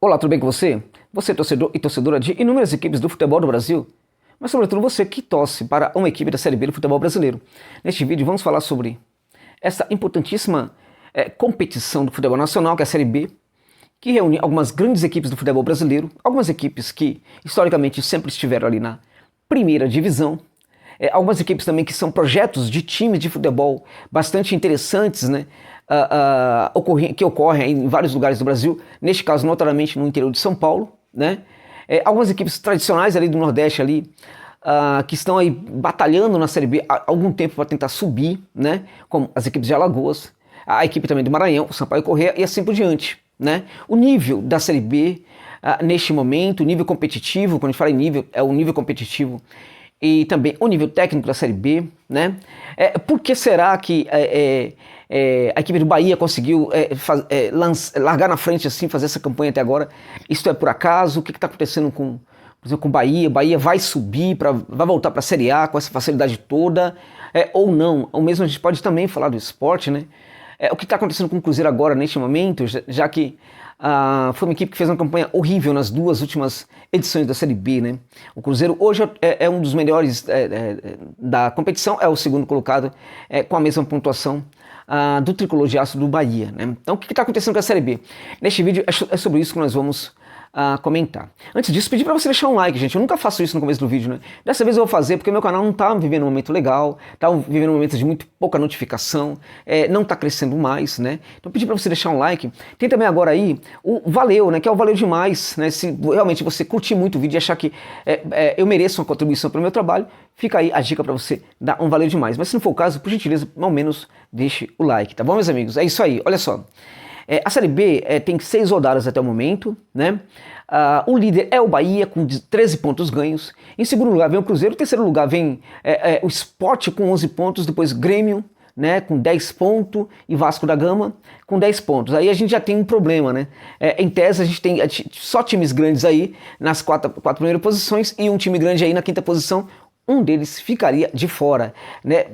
Olá, tudo bem com você? Você é torcedor e torcedora de inúmeras equipes do futebol do Brasil, mas sobretudo você que torce para uma equipe da Série B do futebol brasileiro. Neste vídeo vamos falar sobre essa importantíssima competição do futebol nacional, que é a Série B, que reúne algumas grandes equipes do futebol brasileiro, algumas equipes que historicamente sempre estiveram ali na primeira divisão, algumas equipes também que são projetos de times de futebol bastante interessantes, né? Que ocorrem em vários lugares do Brasil, neste caso notadamente no interior de São Paulo, né? Algumas equipes tradicionais ali do Nordeste ali, que estão aí batalhando na Série B há algum tempo para tentar subir, né? Como as equipes de Alagoas, a equipe também do Maranhão, o Sampaio Corrêa e assim por diante, né? O nível da Série B neste momento, o nível competitivo, quando a gente fala em nível, é o nível competitivo e também o nível técnico da Série B, né? Por que será que a equipe do Bahia conseguiu largar na frente assim, fazer essa campanha até agora? Isso é por acaso? O que está acontecendo por exemplo, com o Bahia? O Bahia vai subir, vai voltar para a Série A com essa facilidade toda? Ou não? Ou mesmo a gente pode também falar do esporte, né? O que está acontecendo com o Cruzeiro agora, neste momento, já que foi uma equipe que fez uma campanha horrível nas duas últimas edições da Série B, né? O Cruzeiro hoje é um dos melhores da competição, é o segundo colocado, com a mesma pontuação do tricolor de aço do Bahia, né? Então o que está acontecendo com a Série B? Neste vídeo é sobre isso que nós vamos comentar. Antes disso, pedir para você deixar um like, gente. Eu nunca faço isso no começo do vídeo, né? Dessa vez eu vou fazer porque meu canal não tá vivendo um momento legal, tá vivendo um momento de muito pouca notificação, não tá crescendo mais, né? Então pedir para você deixar um like. Tem também agora aí o Valeu, né? Que é o Valeu Demais, né? Se realmente você curtir muito o vídeo e achar que eu mereço uma contribuição para o meu trabalho, fica aí a dica para você dar um Valeu Demais. Mas se não for o caso, por gentileza, ao menos deixe o like, tá bom, meus amigos? É isso aí, olha só. A Série B tem 6 rodadas até o momento, né? O líder é o Bahia, com 13 pontos ganhos. Em segundo lugar vem o Cruzeiro. Em terceiro lugar vem o Sport com 11 pontos. Depois Grêmio, né, com 10 pontos. E Vasco da Gama com 10 pontos. Aí a gente já tem um problema, né? Em tese a gente tem só times grandes aí nas quatro primeiras posições e um time grande aí na quinta posição. Um deles ficaria de fora, né,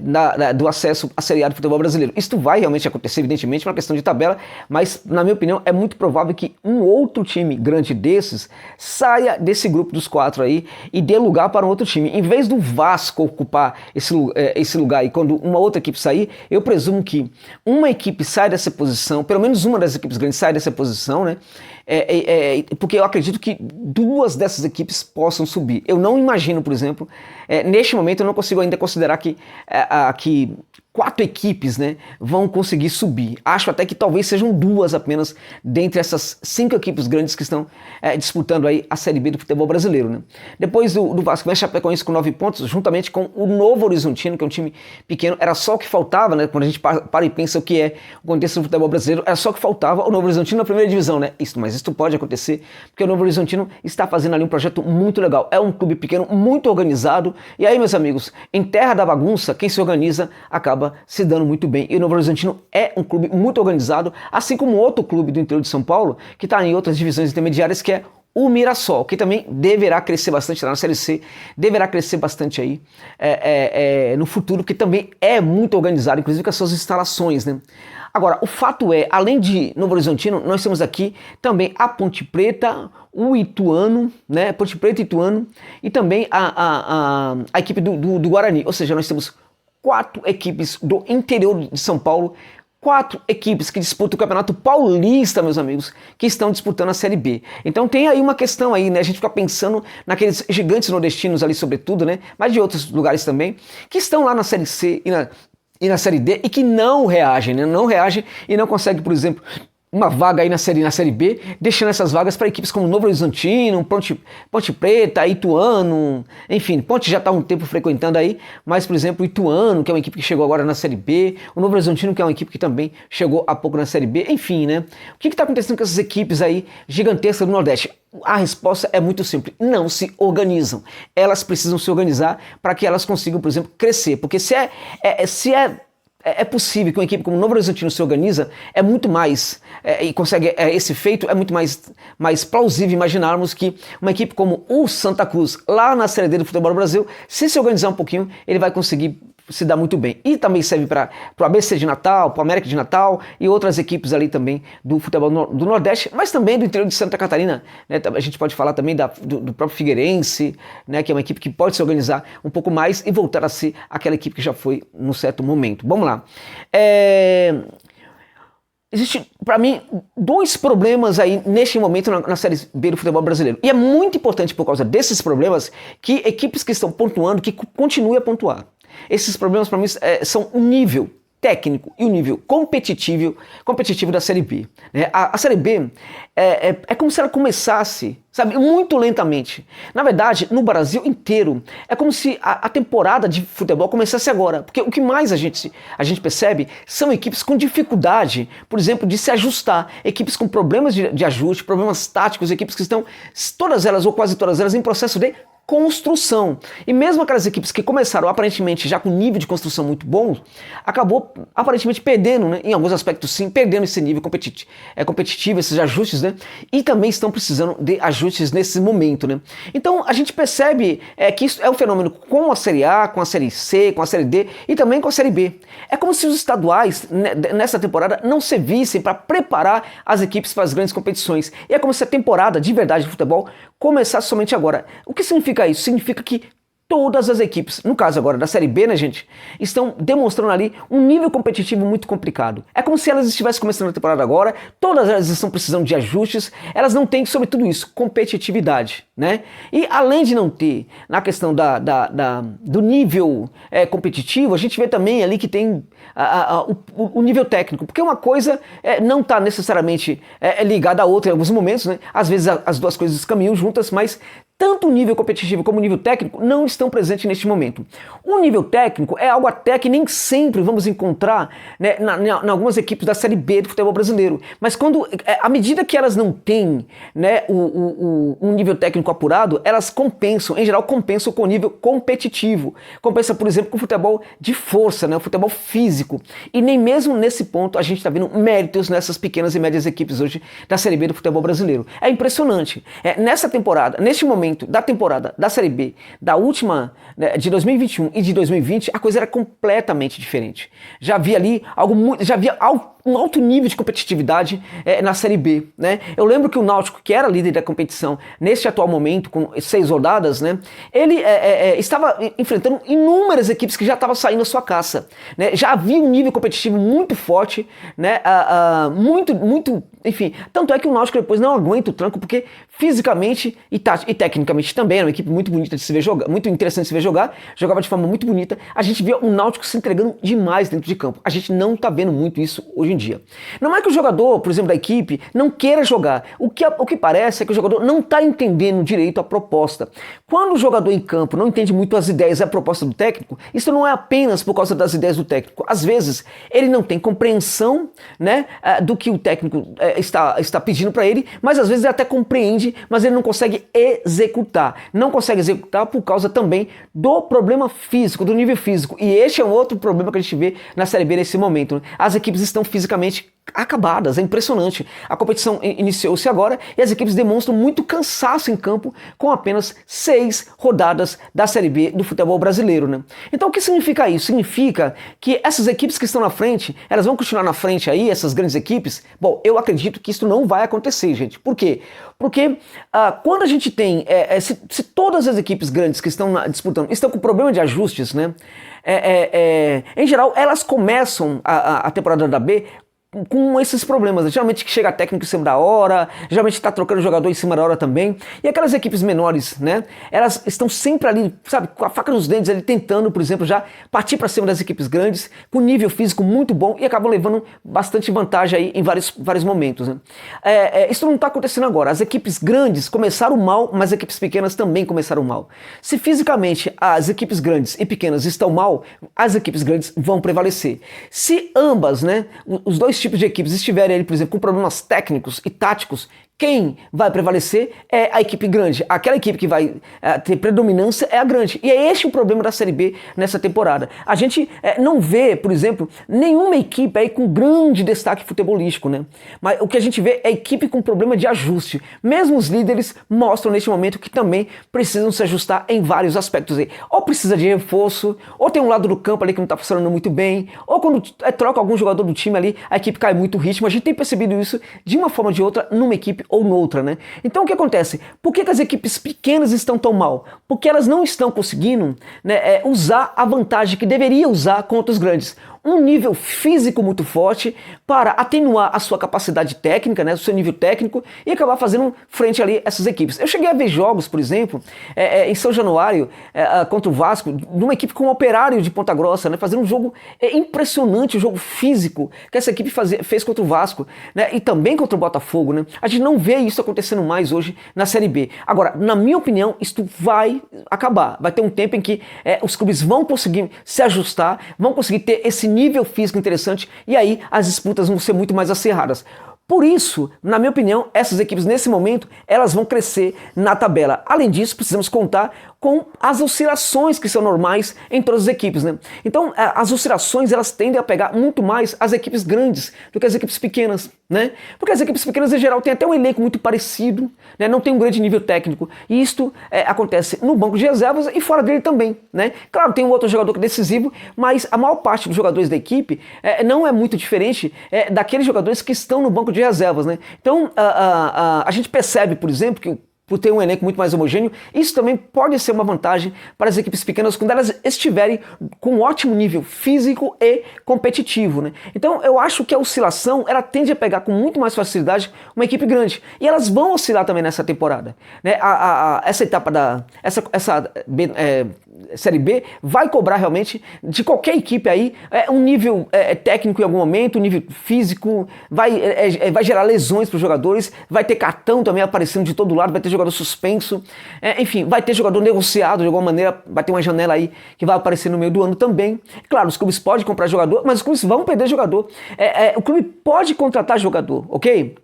do acesso à Série A do futebol brasileiro. Isto vai realmente acontecer, evidentemente, uma questão de tabela, mas, na minha opinião, é muito provável que um outro time grande desses saia desse grupo dos 4 aí e dê lugar para um outro time. Em vez do Vasco ocupar esse lugar aí, quando uma outra equipe sair, eu presumo que uma equipe sai dessa posição, pelo menos uma das equipes grandes sai dessa posição, né? Porque eu acredito que 2 dessas equipes possam subir. Eu não imagino, por exemplo, neste momento eu não consigo ainda considerar que 4 equipes, né, vão conseguir subir. Acho até que talvez sejam 2 apenas dentre essas 5 equipes grandes que estão disputando aí a Série B do futebol brasileiro, né? Depois do Vasco vem a Chapecoense com 9 pontos, juntamente com o Novo Horizontino, que é um time pequeno. Era só o que faltava, né? Quando a gente para e pensa o que é o contexto do futebol brasileiro, era só o que faltava o Novo Horizontino na primeira divisão, né? Mas isso pode acontecer, porque o Novo Horizontino está fazendo ali um projeto muito legal. É um clube pequeno, muito organizado. E aí, meus amigos, em terra da bagunça, quem se organiza acaba se dando muito bem. E o Novo Horizontino é um clube muito organizado, assim como outro clube do interior de São Paulo, que está em outras divisões intermediárias, que é o Mirassol, que também deverá crescer bastante lá na Série C, deverá crescer bastante aí no futuro, que também é muito organizado, inclusive com as suas instalações, né? Agora, o fato é, além de Novo Horizontino, nós temos aqui também a Ponte Preta, o Ituano, né? Ponte Preta e Ituano, e também a equipe do Guarani. Ou seja, nós temos 4 equipes do interior de São Paulo, 4 equipes que disputam o Campeonato Paulista, meus amigos, que estão disputando a Série B. Então tem aí uma questão aí, né? A gente fica pensando naqueles gigantes nordestinos ali, sobretudo, né? Mas de outros lugares também, que estão lá na Série C e na Série D e que não reagem, né? Não reagem e não conseguem, por exemplo, uma vaga aí na série B, deixando essas vagas para equipes como Novo Horizontino, Ponte Preta, Ituano, enfim, Ponte já está há um tempo frequentando aí, mas, por exemplo, Ituano, que é uma equipe que chegou agora na Série B, o Novo Horizontino, que é uma equipe que também chegou há pouco na Série B, enfim, né? O que está acontecendo com essas equipes aí gigantescas do Nordeste? A resposta é muito simples, não se organizam. Elas precisam se organizar para que elas consigam, por exemplo, crescer, porque se é possível que uma equipe como o Novo Horizontino se organiza, é muito mais, e consegue esse feito, é muito mais plausível imaginarmos que uma equipe como o Santa Cruz, lá na Série D do futebol do Brasil, se organizar um pouquinho, ele vai conseguir se dá muito bem. E também serve para o ABC de Natal, para o América de Natal e outras equipes ali também do futebol do Nordeste, mas também do interior de Santa Catarina, né? A gente pode falar também do próprio Figueirense, né? Que é uma equipe que pode se organizar um pouco mais e voltar a ser aquela equipe que já foi num certo momento. Vamos lá. Existe, para mim, dois problemas aí neste momento na Série B do futebol brasileiro. E é muito importante por causa desses problemas que equipes que estão pontuando, que continuem a pontuar. Esses problemas, para mim, são o nível técnico e o nível competitivo da Série B. Né? A Série B é como se ela começasse, sabe, muito lentamente. Na verdade, no Brasil inteiro, é como se a temporada de futebol começasse agora. Porque o que mais a gente percebe são equipes com dificuldade, por exemplo, de se ajustar. Equipes com problemas de ajuste, problemas táticos, equipes que estão, todas elas ou quase todas elas, em processo de construção. E mesmo aquelas equipes que começaram aparentemente já com nível de construção muito bom, acabou aparentemente perdendo, né, em alguns aspectos sim, perdendo esse nível competitivo, esses ajustes, né, e também estão precisando de ajustes nesse momento, né. Então a gente percebe que isso é um fenômeno com a Série A, com a Série C, com a Série D e também com a Série B. É como se os estaduais nessa temporada não servissem para preparar as equipes para as grandes competições. E é como se a temporada de verdade de futebol começasse somente agora. O que significa isso? Significa que todas as equipes, no caso agora da Série B, né, gente, estão demonstrando ali um nível competitivo muito complicado. É como se elas estivessem começando a temporada agora, todas elas estão precisando de ajustes, elas não têm, sobre tudo isso, competitividade, né? E além de não ter, na questão do nível competitivo, a gente vê também ali que tem o nível técnico, porque uma coisa não está necessariamente ligada à outra em alguns momentos, né? Às vezes as duas coisas caminham juntas, mas tanto o nível competitivo como o nível técnico não estão presentes neste momento. O nível técnico é algo até que nem sempre vamos encontrar, né, em algumas equipes da Série B do futebol brasileiro. Mas à medida que elas não têm, né, um nível técnico apurado, elas compensam, em geral compensam com o nível competitivo. Compensa, por exemplo, com o futebol de força, né, o futebol físico. E nem mesmo nesse ponto a gente está vendo méritos nessas pequenas e médias equipes hoje da Série B do futebol brasileiro. É impressionante. Nessa temporada, neste momento da temporada da Série B, da última, né, de 2021 e de 2020, a coisa era completamente diferente. Já havia ali um alto nível de competitividade na Série B, né? Eu lembro que o Náutico, que era líder da competição neste atual momento, com 6 rodadas, né, ele estava enfrentando inúmeras equipes que já estavam saindo da sua caça, né? Já havia um nível competitivo muito forte, né? Muito, enfim, tanto é que o Náutico depois não aguenta o tranco, porque fisicamente e tecnicamente também era uma equipe muito bonita de se ver jogar, muito interessante de se ver jogar, jogava de forma muito bonita. A gente via o Náutico se entregando demais dentro de campo. A gente não tá vendo muito isso hoje em dia. Não é que o jogador, por exemplo, da equipe, não queira jogar. O que parece é que o jogador não tá entendendo direito a proposta. Quando o jogador em campo não entende muito as ideias e a proposta do técnico, isso não é apenas por causa das ideias do técnico. Às vezes, ele não tem compreensão, né, do que o técnico está pedindo para ele, mas às vezes ele até compreende, mas ele não consegue executar. Não consegue executar por causa também do problema físico, do nível físico. E este é um outro problema que a gente vê na Série B nesse momento, né? As equipes estão fisicamente acabadas, é impressionante. A competição iniciou-se agora e as equipes demonstram muito cansaço em campo com apenas 6 rodadas da Série B do futebol brasileiro, né? Então o que significa isso? Significa que essas equipes que estão na frente, elas vão continuar na frente aí, essas grandes equipes? Bom, eu acredito que isso não vai acontecer, gente. Por quê? Porque quando a gente tem, se todas as equipes grandes que estão disputando estão com problema de ajustes, né? Em geral, elas começam a temporada da B com esses problemas. Geralmente chega técnico em cima da hora, geralmente está trocando jogador em cima da hora também. E aquelas equipes menores, né? Elas estão sempre ali, sabe, com a faca nos dentes, ali tentando, por exemplo, já partir para cima das equipes grandes, com nível físico muito bom e acabam levando bastante vantagem aí em vários momentos, né? Isso não está acontecendo agora. As equipes grandes começaram mal, mas as equipes pequenas também começaram mal. Se fisicamente as equipes grandes e pequenas estão mal, as equipes grandes vão prevalecer. Se ambas, né, os dois tipos de equipes estiverem ali, por exemplo, com problemas técnicos e táticos, quem vai prevalecer é a equipe grande. Aquela equipe que vai ter predominância é a grande. E é este o problema da Série B nessa temporada. A gente não vê, por exemplo, nenhuma equipe aí com grande destaque futebolístico, né? Mas o que a gente vê é equipe com problema de ajuste. Mesmo os líderes mostram neste momento que também precisam se ajustar em vários aspectos aí. Ou precisa de reforço, ou tem um lado do campo ali que não está funcionando muito bem, ou quando troca algum jogador do time ali, a equipe cai muito o ritmo. A gente tem percebido isso de uma forma ou de outra numa equipe ou noutra, né? Então o que acontece? Por que as equipes pequenas estão tão mal? Porque elas não estão conseguindo, né, usar a vantagem que deveria usar contra os grandes. Um nível físico muito forte para atenuar a sua capacidade técnica, né, o seu nível técnico, e acabar fazendo frente ali a essas equipes. Eu cheguei a ver jogos, por exemplo, em São Januário, contra o Vasco, numa equipe com o Operário de Ponta Grossa, né, fazendo um jogo impressionante, um jogo físico que essa equipe fez contra o Vasco, né, e também contra o Botafogo, né. A gente não vê isso acontecendo mais hoje na Série B. Agora, na minha opinião, isto vai acabar. Vai ter um tempo em que os clubes vão conseguir se ajustar, vão conseguir ter esse nível físico interessante, e aí as disputas vão ser muito mais acirradas. Por isso, na minha opinião, essas equipes nesse momento, elas vão crescer na tabela. Além disso, precisamos contar com as oscilações que são normais em todas as equipes, né? Então, as oscilações, elas tendem a pegar muito mais as equipes grandes do que as equipes pequenas, né? Porque as equipes pequenas, em geral, têm até um elenco muito parecido, né? Não tem um grande nível técnico. E isto acontece no banco de reservas e fora dele também, né? Claro, tem um outro jogador que é decisivo, mas a maior parte dos jogadores da equipe não é muito diferente daqueles jogadores que estão no banco de reservas, né? Então, a gente percebe, por exemplo, que por ter um elenco muito mais homogêneo, isso também pode ser uma vantagem para as equipes pequenas quando elas estiverem com um ótimo nível físico e competitivo, né? Então eu acho que a oscilação, ela tende a pegar com muito mais facilidade uma equipe grande, e elas vão oscilar também nessa temporada, né? Essa etapa Série B vai cobrar realmente de qualquer equipe aí um nível técnico em algum momento, um nível físico, vai gerar lesões para os jogadores, vai ter cartão também aparecendo de todo lado, vai ter jogador suspenso, enfim, vai ter jogador negociado de alguma maneira, vai ter uma janela aí que vai aparecer no meio do ano também. Claro, os clubes podem comprar jogador, mas os clubes vão perder jogador. O clube pode contratar jogador, ok?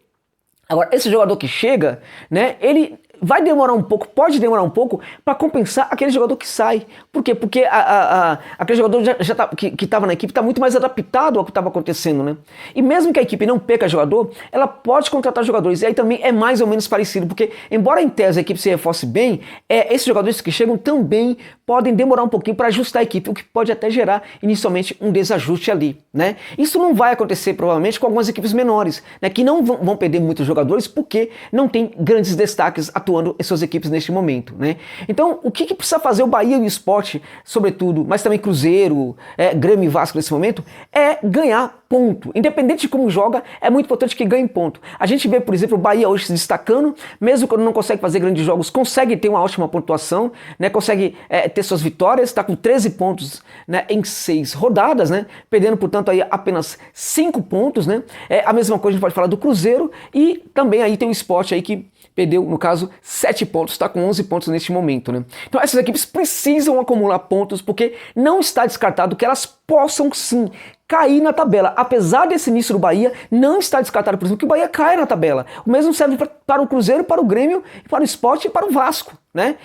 Agora, esse jogador que chega, né, ele vai demorar um pouco, pode demorar um pouco para compensar aquele jogador que sai. Por quê? Porque aquele jogador que estava na equipe está muito mais adaptado ao que estava acontecendo, né? E mesmo que a equipe não perca jogador, ela pode contratar jogadores. E aí também é mais ou menos parecido, porque embora em tese a equipe se reforce bem, esses jogadores que chegam também podem demorar um pouquinho para ajustar a equipe, o que pode até gerar inicialmente um desajuste ali, né? Isso não vai acontecer provavelmente com algumas equipes menores, né, que não vão perder muitos jogadores porque não tem grandes destaques atuando em suas equipes neste momento, né? Então, o que precisa fazer o Bahia e o Sport, sobretudo, mas também Cruzeiro, Grêmio e Vasco nesse momento, é ganhar ponto. Independente de como joga, é muito importante que ganhe ponto. A gente vê, por exemplo, o Bahia hoje se destacando, mesmo quando não consegue fazer grandes jogos, consegue ter uma ótima pontuação, né? Consegue ter suas vitórias, está com 13 pontos, né, em 6 rodadas, né? Perdendo, portanto, aí apenas 5 pontos, né? A mesma coisa a gente pode falar do Cruzeiro, e também aí tem o Sport aí que perdeu, no caso, 7 pontos, está com 11 pontos neste momento, né? Então essas equipes precisam acumular pontos, porque não está descartado que elas possam sim cair na tabela. Apesar desse início do Bahia, não está descartado, por exemplo, que o Bahia caia na tabela. O mesmo serve para o Cruzeiro, para o Grêmio, para o Sport e para o Vasco, né?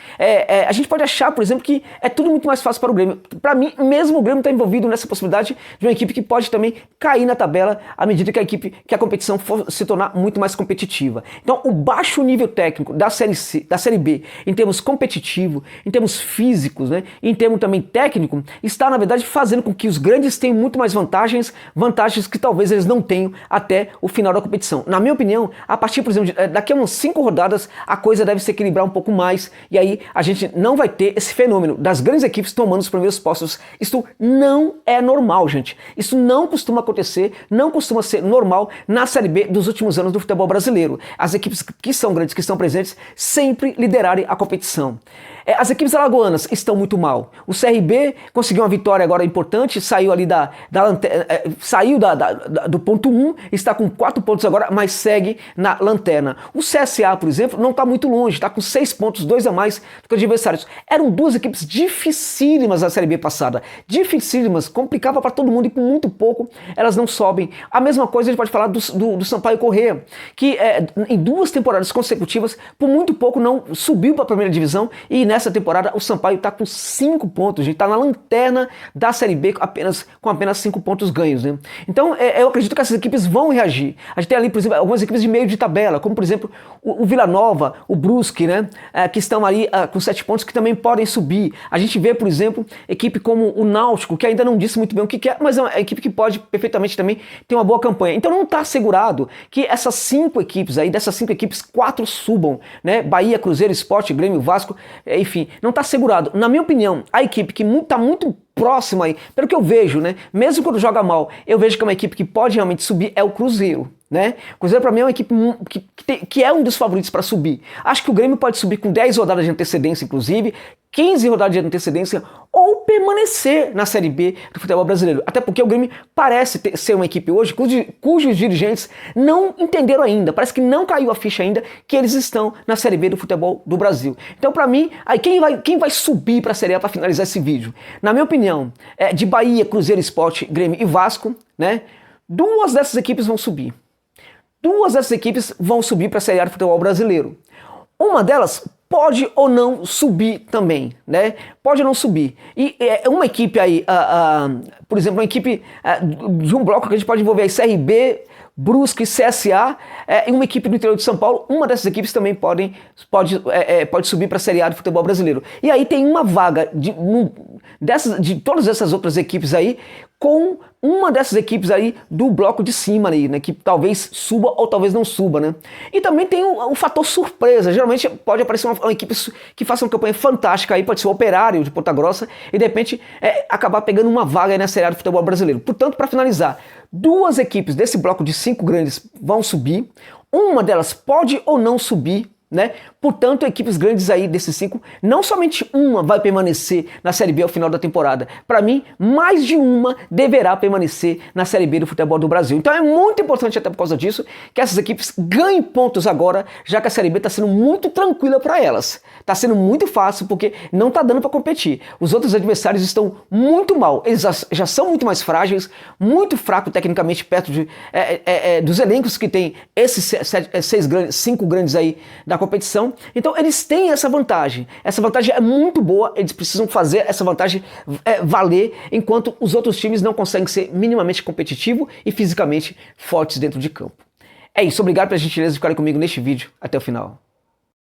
A gente pode achar, por exemplo, que é tudo muito mais fácil para o Grêmio. Para mim, mesmo o Grêmio está envolvido nessa possibilidade de uma equipe que pode também cair na tabela à medida que a competição for se tornar muito mais competitiva. Então, o baixo nível técnico da Série B, em termos competitivo, em termos físicos, né, em termos também técnico, está, na verdade, fazendo com que os grandes tenham muito mais vantagens que talvez eles não tenham até o final da competição. Na minha opinião, a partir, por exemplo, daqui a umas 5 rodadas, a coisa deve se equilibrar um pouco mais, e aí a gente não vai ter esse fenômeno das grandes equipes tomando os primeiros postos. Isso não é normal, gente. Isso não costuma acontecer, não costuma ser normal na Série B dos últimos anos do futebol brasileiro. As equipes que são grandes, que estão presentes, sempre liderarem a competição. As equipes alagoanas estão muito mal. O CRB conseguiu uma vitória agora importante, saiu ali saiu do ponto 1, está com 4 pontos agora, mas segue na lanterna. O CSA, por exemplo, não está muito longe, está com 6 pontos, 2 a mais do que os adversários. Eram duas equipes dificílimas na Série B passada, dificílimas, complicava para todo mundo e com muito pouco elas não sobem. A mesma coisa a gente pode falar do Sampaio Corrêa, que em 2 temporadas consecutivas, por muito pouco não subiu para a primeira divisão e nessa temporada o Sampaio está com 5 pontos, gente, está na lanterna da Série B com apenas 5 pontos ganhos, né? Então eu acredito que essas equipes vão reagir. A gente tem ali, por exemplo, algumas equipes de meio de tabela, como por exemplo o Vila Nova, o Brusque, né? Que estão ali com 7 pontos, que também podem subir. A gente vê, por exemplo, equipe como o Náutico, que ainda não disse muito bem o que é, mas é uma equipe que pode perfeitamente também ter uma boa campanha. Então não está assegurado que essas 5 equipes aí, dessas 5 equipes, 4 subam, né? Bahia, Cruzeiro, Sport, Grêmio, Vasco, enfim, não está assegurado. Na minha opinião, a equipe que está muito próxima aí, pelo que eu vejo, né? Mesmo quando joga mal, eu vejo que é uma equipe que pode realmente subir, é o Cruzeiro, né? O Cruzeiro para mim é uma equipe que é um dos favoritos para subir. Acho que o Grêmio pode subir com 10 rodadas de antecedência, inclusive, 15 rodadas de antecedência, ou permanecer na Série B do futebol brasileiro. Até porque o Grêmio parece ser uma equipe hoje cujos dirigentes não entenderam ainda, parece que não caiu a ficha ainda que eles estão na Série B do futebol do Brasil. Então, para mim, aí quem vai subir para a Série A para finalizar esse vídeo? Na minha opinião, de Bahia, Cruzeiro, Sport, Grêmio e Vasco, né? 2 dessas equipes vão subir. 2 dessas equipes vão subir para a Série A do futebol brasileiro. Uma delas pode ou não subir também, né? Pode ou não subir. E uma equipe aí, por exemplo, uma equipe de um bloco que a gente pode envolver aí, CRB, Brusque, CSA, e uma equipe do interior de São Paulo, uma dessas equipes também pode subir para a Série A do futebol brasileiro. E aí tem uma vaga de todas essas outras equipes aí, com uma dessas equipes aí do bloco de cima aí, né, que talvez suba ou talvez não suba, né? E também tem o fator surpresa. Geralmente pode aparecer uma equipe que faça uma campanha fantástica aí, pode ser o Operário de Ponta Grossa e de repente acabar pegando uma vaga aí na Série A do futebol brasileiro. Portanto, para finalizar, 2 equipes desse bloco de 5 grandes vão subir, uma delas pode ou não subir, né? Portanto, equipes grandes aí desses 5, não somente uma vai permanecer na Série B ao final da temporada. Para mim, mais de uma deverá permanecer na Série B do futebol do Brasil. Então é muito importante, até por causa disso, que essas equipes ganhem pontos agora, já que a Série B está sendo muito tranquila para elas. Está sendo muito fácil porque não está dando para competir. Os outros adversários estão muito mal. Eles já são muito mais frágeis, muito fracos tecnicamente perto dos elencos que tem esses 5 grandes aí da competição. Então eles têm essa vantagem. Essa vantagem é muito boa, eles precisam fazer essa vantagem valer, enquanto os outros times não conseguem ser minimamente competitivos e fisicamente fortes dentro de campo. É isso, obrigado pela gentileza de ficarem comigo neste vídeo. Até o final.